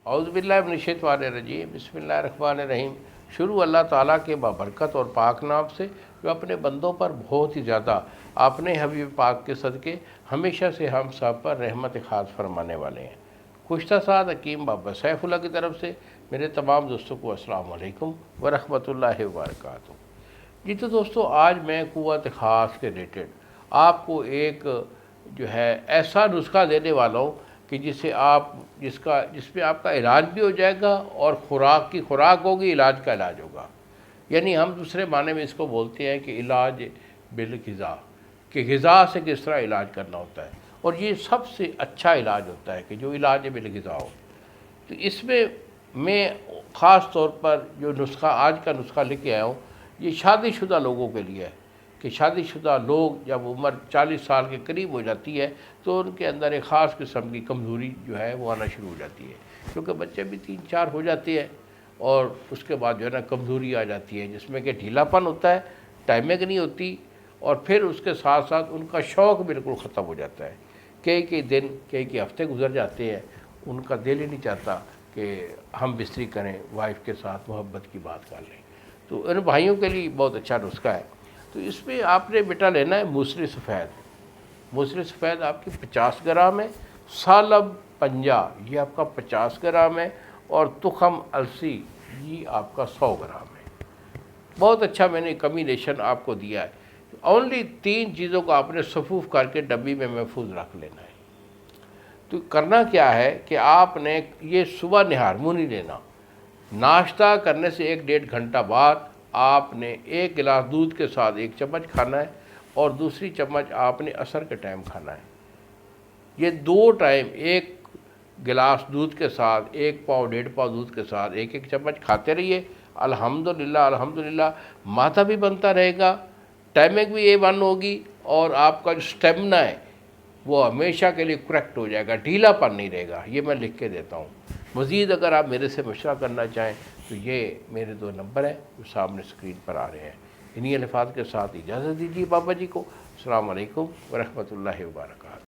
اعوذ باللہ من الشیطان الرجیم، بسم اللہ الرحمن الرحیم۔ شروع اللہ تعالیٰ کے بابرکت اور پاک نام سے جو اپنے بندوں پر بہت ہی زیادہ اپنے حبیب پاک کے صدقے ہمیشہ سے ہم سب پر رحمت خاص فرمانے والے ہیں۔ گزشتہ ساتھ حکیم بابا سیف اللہ کی طرف سے میرے تمام دوستوں کو السلام علیکم ورحمۃ اللہ وبرکاتہ۔ جی تو دوستو، آج میں قوت خاص کے ریلیٹڈ آپ کو ایک جو ہے ایسا نسخہ دینے والا ہوں کہ جس میں آپ کا علاج بھی ہو جائے گا اور خوراک کی خوراک ہوگی، علاج کا علاج ہوگا۔ یعنی ہم دوسرے معنی میں اس کو بولتے ہیں کہ علاج بالغذا، کہ غذا سے کس طرح علاج کرنا ہوتا ہے، اور یہ سب سے اچھا علاج ہوتا ہے کہ جو علاج بالغذا ہو۔ تو اس میں خاص طور پر جو نسخہ آج کا نسخہ لے کے آیا ہوں، یہ شادی شدہ لوگوں کے لیے ہے کہ شادی شدہ لوگ جب عمر 40 سال کے قریب ہو جاتی ہے تو ان کے اندر ایک خاص قسم کی کمزوری جو ہے وہ آنا شروع ہو جاتی ہے، کیونکہ بچے بھی 3-4 ہو جاتے ہیں اور اس کے بعد جو ہے نا کمزوری آ جاتی ہے، جس میں کہ ڈھیلا پن ہوتا ہے، ٹائمنگ نہیں ہوتی، اور پھر اس کے ساتھ ساتھ ان کا شوق بالکل ختم ہو جاتا ہے۔ کئی دن کئی ہفتے گزر جاتے ہیں، ان کا دل ہی نہیں چاہتا کہ ہم بستری کریں، وائف کے ساتھ محبت کی بات کر لیں۔ تو ان بھائیوں کے لیے بہت اچھا نسخہ ہے۔ تو اس میں آپ نے بیٹا لینا ہے موسلی سفید۔ موسلی سفید آپ کی 50 گرام ہے، سالب 50 یہ آپ کا 50 گرام ہے، اور تخم السی یہ آپ کا 100 گرام ہے۔ بہت اچھا میں نے کمبینیشن آپ کو دیا ہے۔ اونلی 3 چیزوں کو آپ نے صفوف کر کے ڈبی میں محفوظ رکھ لینا ہے۔ تو کرنا کیا ہے کہ آپ نے یہ صبح نہار منہ نہیں لینا، ناشتہ کرنے سے 1-1.5 گھنٹہ بعد آپ نے 1 گلاس دودھ کے ساتھ 1 چمچ کھانا ہے، اور دوسری چمچ آپ نے عصر کے ٹائم کھانا ہے۔ یہ 2 ٹائم 1 گلاس دودھ کے ساتھ 1 پاؤ 1.5 پاؤ دودھ کے ساتھ 1 چمچ کھاتے رہیے۔ الحمدللہ الحمدللہ ماتھا بھی بنتا رہے گا، ٹائمنگ بھی A1 ہوگی، اور آپ کا جو اسٹیمنا ہے وہ ہمیشہ کے لیے کریکٹ ہو جائے گا، ڈھیلا پن نہیں رہے گا۔ یہ میں لکھ کے دیتا ہوں۔ مزید اگر آپ میرے سے مشورہ کرنا چاہیں تو یہ میرے 2 نمبر ہیں جو سامنے اسکرین پر آ رہے ہیں۔ انہی الفاظ کے ساتھ اجازت دیجیے بابا جی کو۔ السلام علیکم ورحمۃ اللہ وبرکاتہ۔